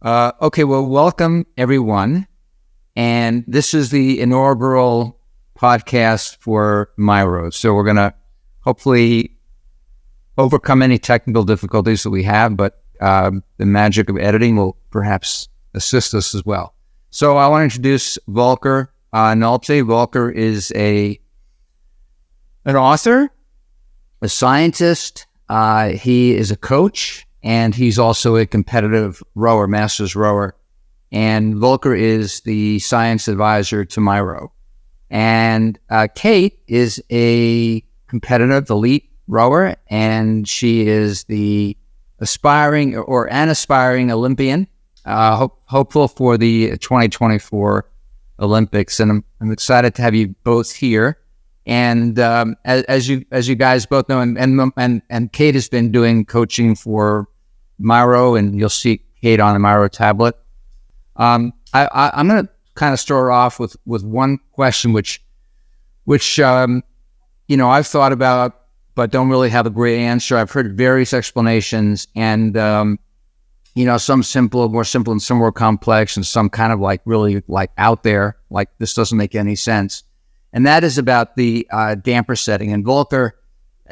Okay, well, welcome everyone. And this is the inaugural podcast for myrow. So we're going to hopefully overcome any technical difficulties that we have, but the magic of editing will perhaps assist us as well. So I want to introduce Volker Nolte. Volker is an author, a scientist. He is a coach, and he's also a competitive rower, master's rower. And Volker is the science advisor to myrow. And Kate is a competitive elite rower, and she is the aspiring Olympian, hopeful for the 2024 Olympics. And I'm excited to have you both here. And as you guys both know, and Kate has been doing coaching for myrow, and you'll see Kate on the myrow tablet. I'm going to kind of start off with one question, which I've thought about, but don't really have a great answer. I've heard various explanations, and some more simple, and some more complex, and some kind of like really like out there, like this doesn't make any sense. And that is about the damper setting. And Volker,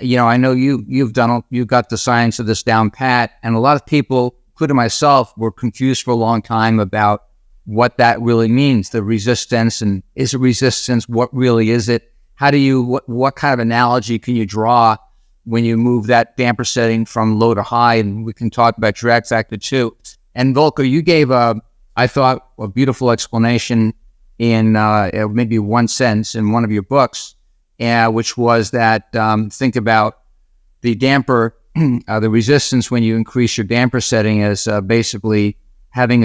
I know you've got the science of this down pat, and a lot of people, including myself, were confused for a long time about what that really means, the resistance, and is it resistance? What really is it? How do you, what kind of analogy can you draw when you move that damper setting from low to high? And we can talk about drag factor too. And Volker, you gave I thought, a beautiful explanation in maybe one sentence in one of your books, which was that think about the damper, the resistance when you increase your damper setting is basically having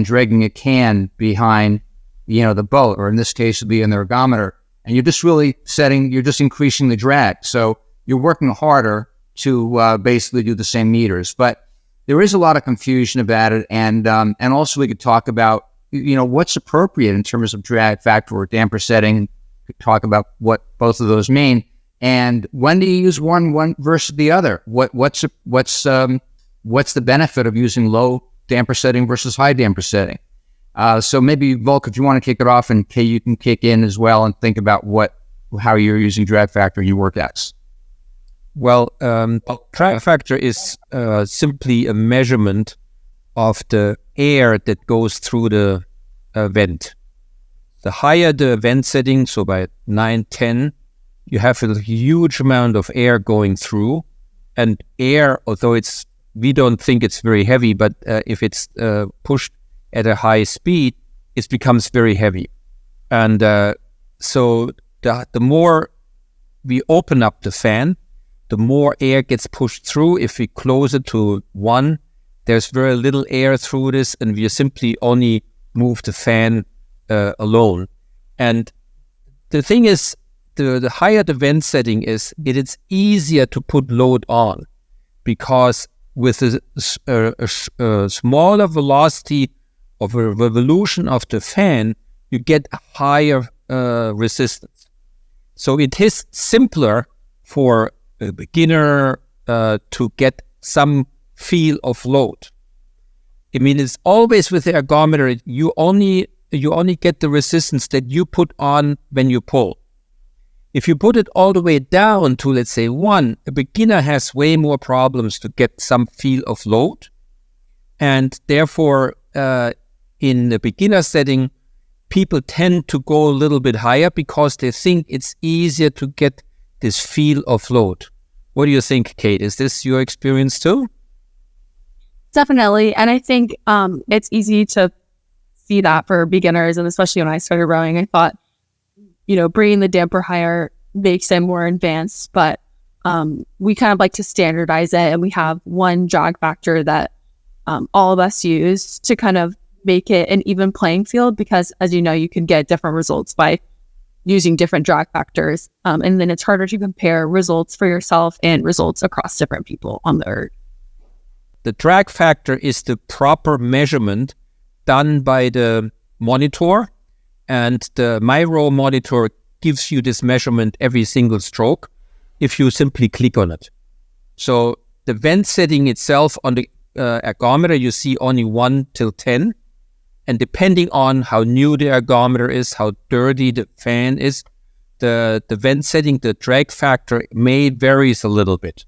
dragging a can behind, the boat, or in this case, it'd be an ergometer, and you're just increasing the drag. So you're working harder to basically do the same meters. But there is a lot of confusion about it, and also we could talk about what's appropriate in terms of drag factor or damper setting. We could talk about what both of those mean, and when do you use one versus the other? What's the benefit of using low damper setting versus high damper setting? So maybe Volker, if you want to kick it off, and Kay, you can kick in as well and think about how you're using drag factor in your workouts. Well, drag factor is simply a measurement of the air that goes through the vent. The higher the vent setting, so by 9, 10, you have a huge amount of air going through. And air, although we don't think it's very heavy, but if it's pushed at a high speed, it becomes very heavy. And so the more we open up the fan, the more air gets pushed through. If we close it to 1, there's very little air through this, and we simply only move the fan alone. And the thing is, the higher the vent setting is, it is easier to put load on, because with a smaller velocity of a revolution of the fan, you get a higher resistance. So it is simpler for a beginner to get some feel of load. I mean, it's always with the ergometer, you only get the resistance that you put on when you pull. If you put it all the way down to, let's say, 1, a beginner has way more problems to get some feel of load. And therefore, in the beginner setting, people tend to go a little bit higher because they think it's easier to get this feel of load. What do you think, Kate? Is this your experience too? Definitely. And I think it's easy to see that for beginners. And especially when I started rowing, I thought, bringing the damper higher makes it more advanced. But we kind of like to standardize it. And we have one drag factor that all of us use to kind of make it an even playing field. Because as you know, you can get different results by using different drag factors. And then it's harder to compare results for yourself and results across different people on the erg. The drag factor is the proper measurement done by the monitor, and the myrow monitor gives you this measurement every single stroke if you simply click on it. So the vent setting itself on the ergometer, you see only 1 till 10. And depending on how new the ergometer is, how dirty the fan is, the vent setting, the drag factor may varies a little bit.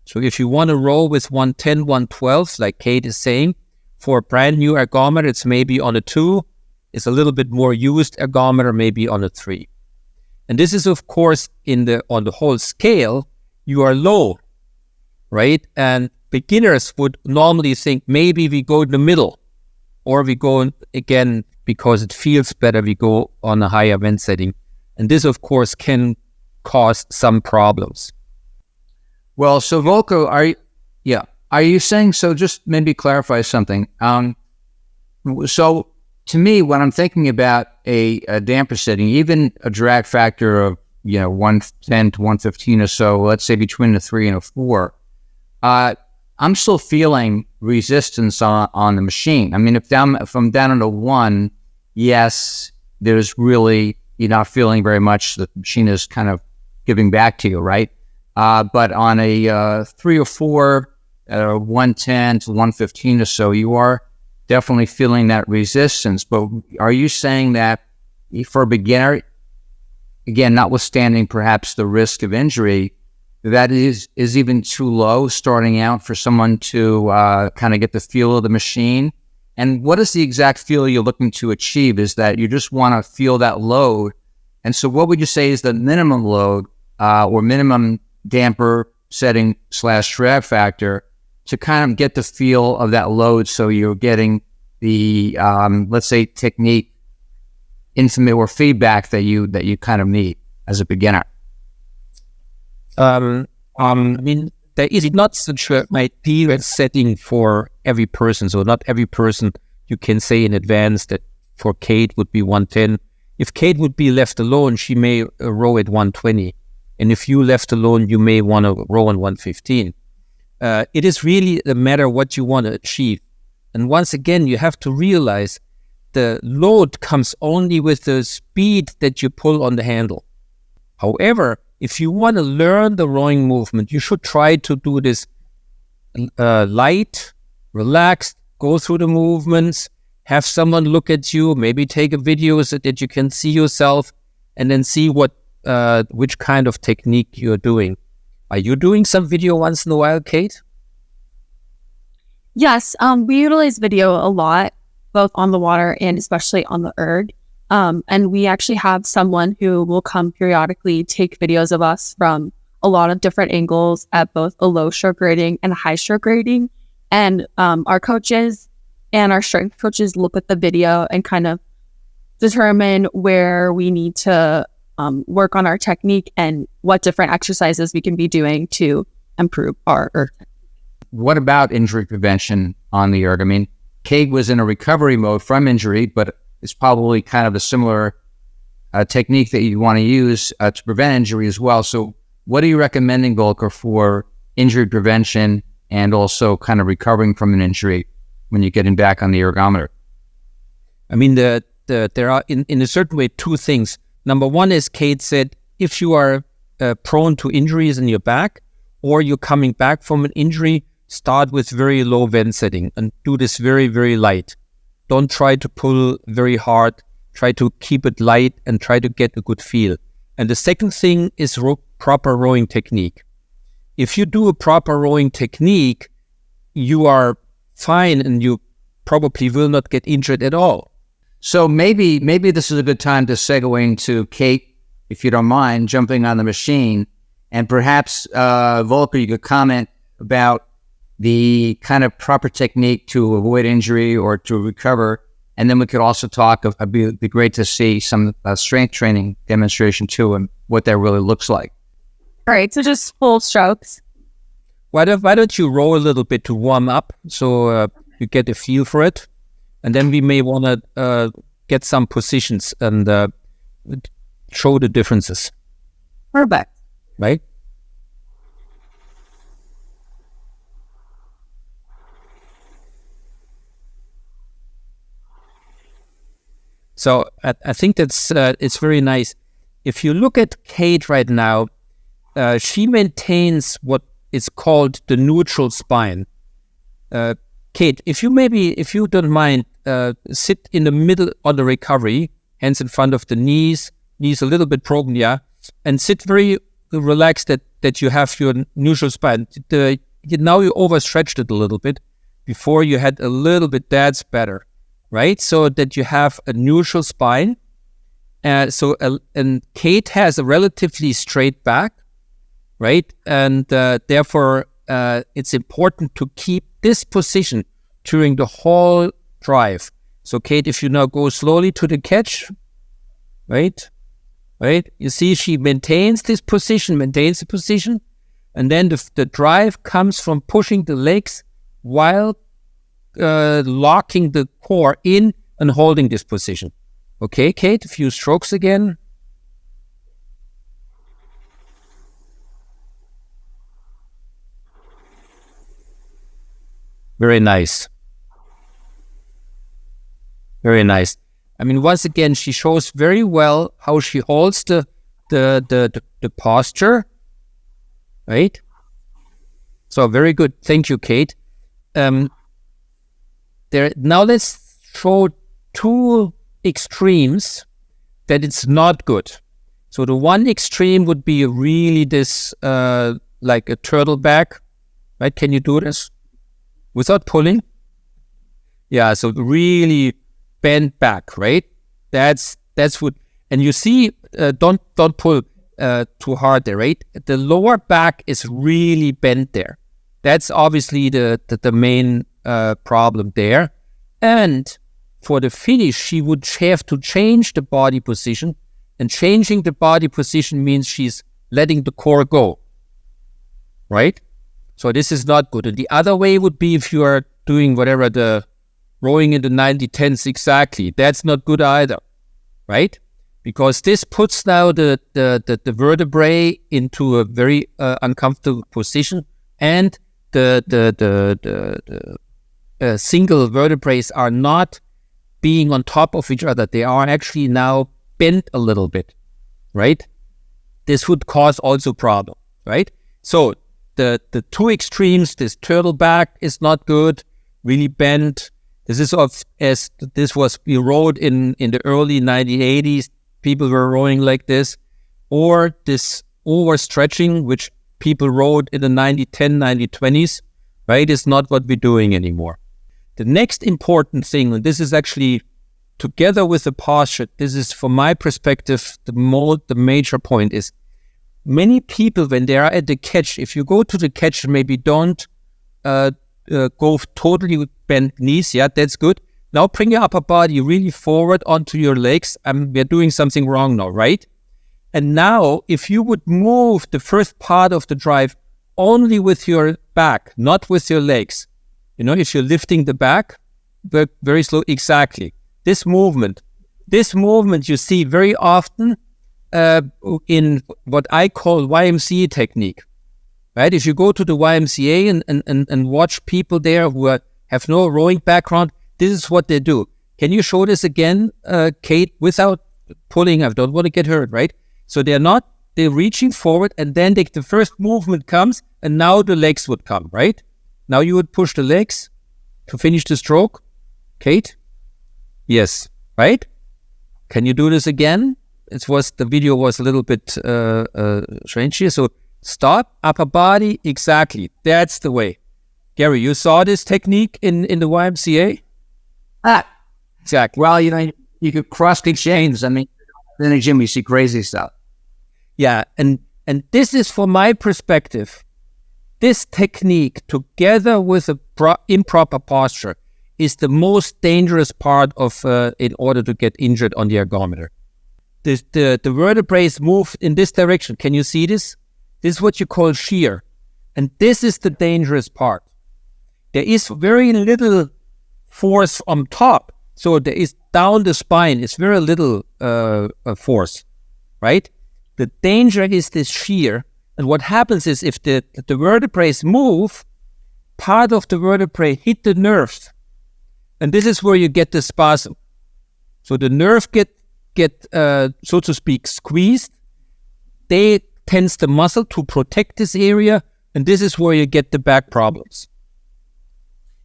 So if you want to roll with 110, 112, like Kate is saying, for a brand new ergometer, it's maybe on a 2. It's a little bit more used ergometer, maybe on a 3. And this is, of course, on the whole scale, you are low, right? And beginners would normally think maybe we go in the middle, or we go again because it feels better, we go on a higher vent setting. And this, of course, can cause some problems. Well, so Volker, are you saying, so just maybe clarify something. So to me, when I'm thinking about a damper setting, even a drag factor of 110 to 115 or so, let's say between a 3 and a 4, I'm still feeling resistance on the machine. I mean, if I'm down at a 1, yes, there's really, you're not feeling very much. The machine is kind of giving back to you, right? But on a 3 or 4, 110 to 115 or so, you are definitely feeling that resistance. But are you saying that for a beginner, again, notwithstanding perhaps the risk of injury, that is even too low starting out for someone to kind of get the feel of the machine? And what is the exact feel you're looking to achieve? Is that you just want to feel that load? And so what would you say is the minimum load or minimum damper setting / drag factor to kind of get the feel of that load, so you're getting the, let's say, technique intimate or feedback that you kind of need as a beginner? I mean, there is not such an ideal setting for every person. So not every person you can say in advance that for Kate would be 110. If Kate would be left alone, she may row at 120. And if you left alone, you may want to row on 115. It is really a matter what you want to achieve. And once again, you have to realize the load comes only with the speed that you pull on the handle. However, if you want to learn the rowing movement, you should try to do this light, relaxed, go through the movements, have someone look at you, maybe take a video so that you can see yourself, and then see which kind of technique you're doing. Are you doing some video once in a while, Kate? Yes, we utilize video a lot, both on the water and especially on the erg. And we actually have someone who will come periodically take videos of us from a lot of different angles at both a low stroke rating and a high stroke rating. And our coaches and our strength coaches look at the video and kind of determine where we need to work on our technique and what different exercises we can be doing to improve our erg. What about injury prevention on the erg? I mean, Kate was in a recovery mode from injury, but it's probably kind of a similar technique that you want to use to prevent injury as well. So what are you recommending, Volker, for injury prevention and also kind of recovering from an injury when you're getting back on the ergometer? I mean, there are, in a certain way, two things. Number one is, Kate said, if you are prone to injuries in your back or you're coming back from an injury, start with very low vent setting and do this very, very light. Don't try to pull very hard. Try to keep it light and try to get a good feel. And the second thing is proper rowing technique. If you do a proper rowing technique, you are fine and you probably will not get injured at all. So maybe this is a good time to segue into Kate, if you don't mind, jumping on the machine. And perhaps, Volker, you could comment about the kind of proper technique to avoid injury or to recover. And then we could also talk, it'd be great to see some strength training demonstration too and what that really looks like. All right, so just full strokes. Why don't you row a little bit to warm up so you get a feel for it? And then we may want to get some positions and show the differences. Perfect. Right? So I think that's it's very nice. If you look at Kate right now, she maintains what is called the neutral spine. Kate, if you don't mind, sit in the middle on the recovery, hands in front of the knees a little bit broken, yeah, and sit very relaxed that you have your neutral spine. Now you overstretched it a little bit. Before you had a little bit, that's better, right? So that you have a neutral spine. And Kate has a relatively straight back, right? And therefore, it's important to keep this position during the whole drive. So Kate, if you now go slowly to the catch, right? You see she maintains the position, and then the drive comes from pushing the legs while locking the core in and holding this position. Okay, Kate, a few strokes again. Very nice. Very nice. I mean, once again, she shows very well how she holds the posture, right? So very good. Thank you, Kate. Now let's show two extremes that it's not good. So the one extreme would be really this like a turtle back, right? Can you do this without pulling? Yeah, so really bend back, right? That's what, and you see, don't pull too hard there, right? The lower back is really bent there. That's obviously the main problem there. And for the finish, she would have to change the body position, and changing the body position means she's letting the core go, right? So this is not good. And the other way would be if you are doing whatever, the rowing in the 90-10s exactly. That's not good either, right? Because this puts now the vertebrae into a very uncomfortable position, and the single vertebrae are not being on top of each other. They are actually now bent a little bit, right? This would cause also problem, right? So the two extremes, this turtle back is not good, really bent. This is we rowed in the early 1980s. People were rowing like this, or this overstretching, which people rowed in the 90-10, 90-20s, right? Is not what we're doing anymore. The next important thing, and this is actually together with the posture, this is from my perspective, the major point is many people, when they are at the catch, if you go to the catch, maybe don't go totally with bent knees. Yeah, that's good. Now bring your upper body really forward onto your legs. We're doing something wrong now, right? And now if you would move the first part of the drive only with your back, not with your legs, if you're lifting the back, but very slow, exactly. This movement you see very often in what I call YMCA technique, right? If you go to the YMCA and watch people there who have no rowing background, this is what they do. Can you show this again, Kate, without pulling? I don't want to get hurt, right? So they're reaching forward, and then the first movement comes, and now the legs would come, right? Now you would push the legs to finish the stroke. Kate? Yes, right? Can you do this again? The video was a little bit strange here. So stop, upper body, exactly. That's the way. Gary, you saw this technique in the YMCA? Exactly. Well, you could cross the chains. I mean, in the gym, you see crazy stuff. Yeah, and this is, from my perspective, this technique together with improper posture is the most dangerous part of in order to get injured on the ergometer. The vertebrae move in this direction. Can you see this? This is what you call shear. And this is the dangerous part. There is very little force on top. So there is down the spine, it's very little force, right? The danger is this shear. And what happens is if the vertebrae move, part of the vertebrae hit the nerves. And this is where you get the spasm. So the nerve get so to speak, squeezed. They tense the muscle to protect this area. And this is where you get the back problems.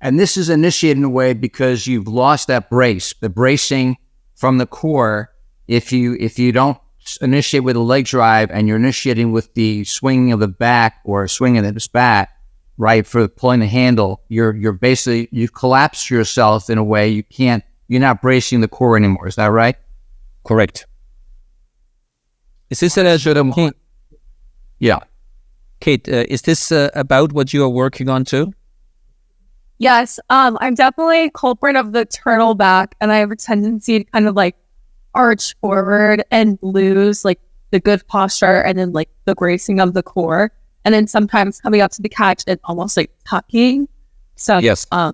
And this is initiated in a way because you've lost that brace, the bracing from the core. If you don't initiate with a leg drive and you're initiating with the swinging of the back or swinging of the back, right, for pulling the handle, you're basically, you've collapsed yourself in a way you're not bracing the core anymore. Is that right? Correct. Is this Kate? Yeah. Kate, is this about what you are working on too? Yes, I'm definitely a culprit of the turtle back, and I have a tendency to kind of like arch forward and lose like the good posture and then like the bracing of the core, and then sometimes coming up to the catch and almost like tucking. So yes, I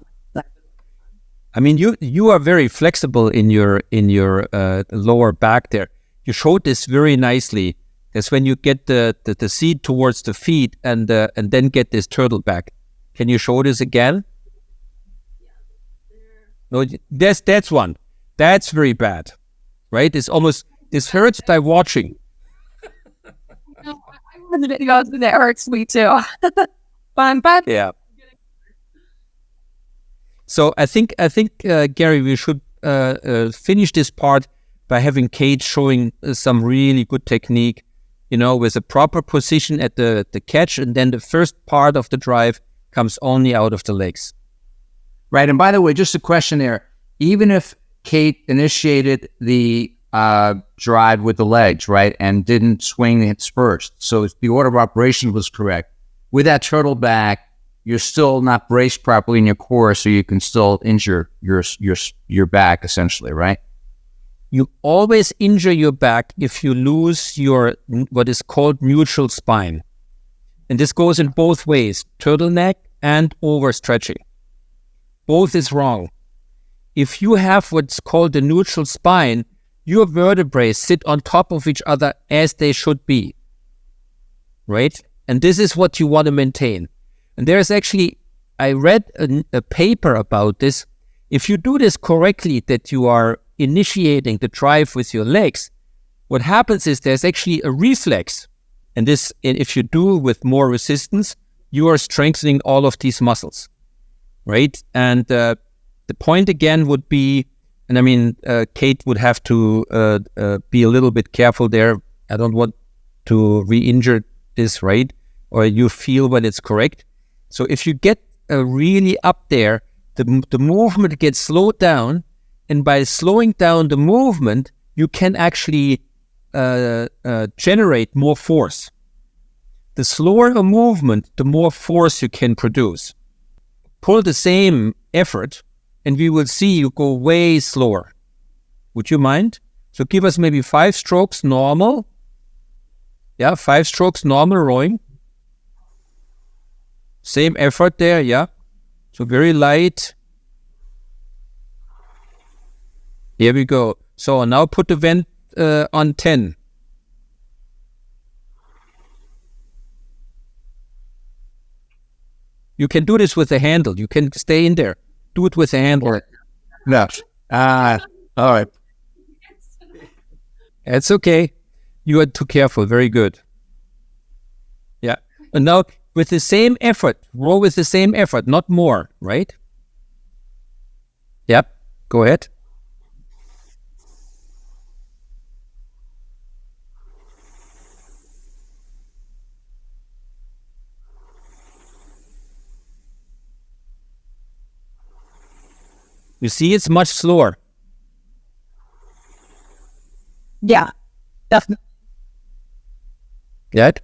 mean you are very flexible in your lower back there. You showed this very nicely. That's when you get the seat towards the feet and then get this turtle back. Can you show this again? No, that's one. That's very bad, right? This hurts by watching. I wanted it goes and it hurts me too. but yeah. So I think Gary, we should finish this part by having Kate showing some really good technique, with a proper position at the catch, and then the first part of the drive comes only out of the legs. Right. And by the way, just a question there. Even if Kate initiated the drive with the legs, right, and didn't swing the hips first, so if the order of operation was correct, with that turtle back, you're still not braced properly in your core, so you can still injure your back, essentially, right? You always injure your back if you lose your what is called neutral spine. And this goes in both ways, turtleneck and overstretching. Both is wrong. If you have what's called the neutral spine, your vertebrae sit on top of each other as they should be, right? And this is what you want to maintain. And there's actually, I read a paper about this. If you do this correctly, that you are initiating the drive with your legs, what happens is there's actually a reflex. And if you do with more resistance, you are strengthening all of these muscles. Right, and the point again would be, and I mean, Kate would have to be a little bit careful there. I don't want to re-injure this, right? Or you feel when it's correct. So if you get really up there, the movement gets slowed down, and by slowing down the movement, you can actually generate more force. The slower a movement, the more force you can produce. Pull the same effort, and we will see you go way slower. Would you mind? So give us maybe 5 strokes normal. Yeah, 5 strokes normal rowing. Same effort there, yeah. So very light. Here we go. So now put the vent on 10. You can do this with the handle. You can stay in there. Do it with the handle. No. All right. It's okay. You are too careful. Very good. Yeah. And now with the same effort, row with the same effort, not more, right? Yep. Go ahead. You see, it's much slower. Yeah, definitely. Right?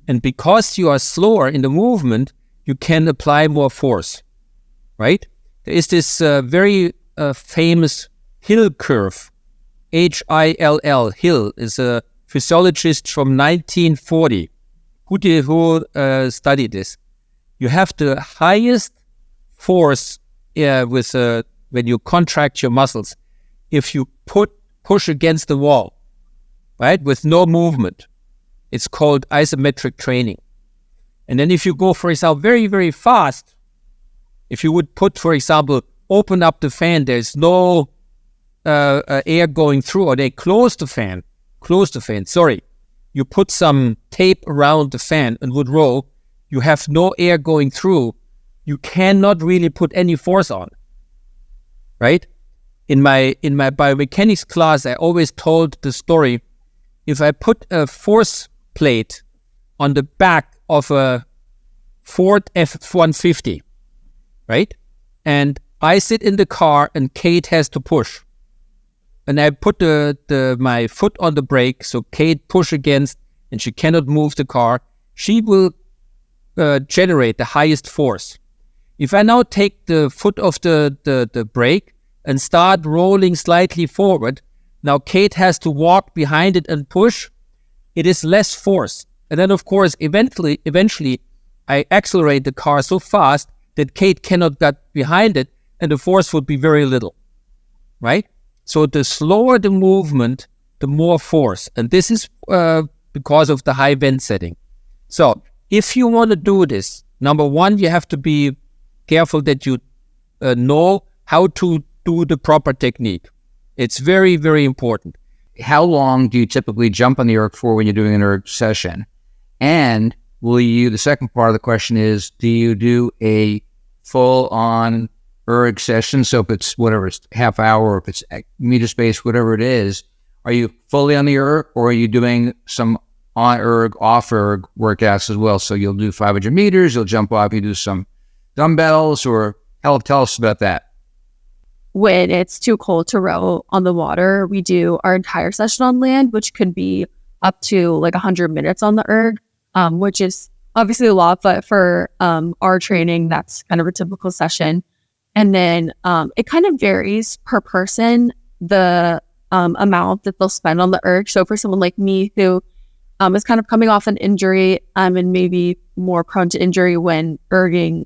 And because you are slower in the movement, you can apply more force, right? There is this very famous Hill curve. Hill. Hill is a physiologist from 1940 who studied this. You have the highest force when you contract your muscles, if you push against the wall, right, with no movement. It's called isometric training. And then if you go, for example, very, very fast, if you would put, for example, open up the fan, there's no air going through, or they close the fan, you put some tape around the fan and would roll, you have no air going through, you cannot really put any force on, right? In my biomechanics class, I always told the story, if I put a force plate on the back of a Ford F-150, right? And I sit in the car and Kate has to push. And I put my foot on the brake, so Kate push against, and she cannot move the car. She will generate the highest force. If I now take the foot off the brake and start rolling slightly forward, now Kate has to walk behind it and push. It is less force. And then, of course, eventually, I accelerate the car so fast that Kate cannot get behind it, and the force would be very little, right? So the slower the movement, the more force. And this is because of the high vent setting. So if you want to do this, number one, you have to be careful that you know how to do the proper technique. It's very, very important. How long do you typically jump on the erg for when you're doing an erg session? And the second part of the question is, do you do a full-on erg session? So if it's whatever, it's half hour, or if it's meter space, whatever it is, are you fully on the erg, or are you doing some on erg, off erg workouts as well? So you'll do 500 meters, you'll jump off, you do some dumbbells, or tell us about that. When it's too cold to row on the water, we do our entire session on land, which could be up to like 100 minutes on the erg, which is obviously a lot, but for our training, that's kind of a typical session. And then it kind of varies per person, the amount that they'll spend on the erg. So for someone like me who is kind of coming off an injury and maybe more prone to injury when erging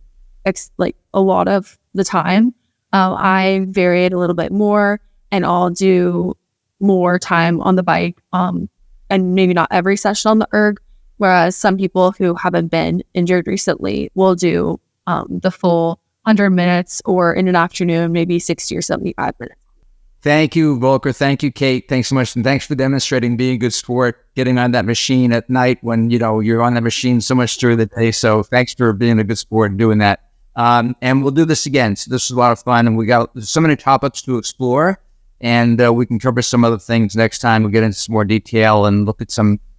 like a lot of the time, I vary it a little bit more, and I'll do more time on the bike, and maybe not every session on the erg. Whereas some people who haven't been injured recently will do the full 100 minutes, or in an afternoon, maybe 60 or 75 minutes. Thank you, Volker. Thank you, Kate. Thanks so much. And thanks for demonstrating being a good sport, getting on that machine at night when, you're on that machine so much through the day. So thanks for being a good sport and doing that. And we'll do this again. So this was a lot of fun, and we got so many topics to explore, and we can cover some other things next time. We'll get into some more detail and look at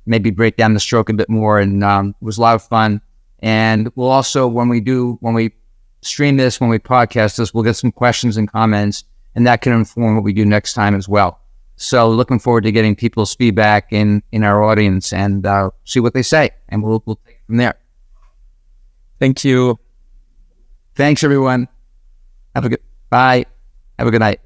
maybe break down the stroke a bit more. And it was a lot of fun. And we'll also, when we stream this, when we podcast this, we'll get some questions and comments, and that can inform what we do next time as well. So looking forward to getting people's feedback in our audience and see what they say, and we'll take it from there. Thank you. Thanks, everyone. Bye. Have a good night.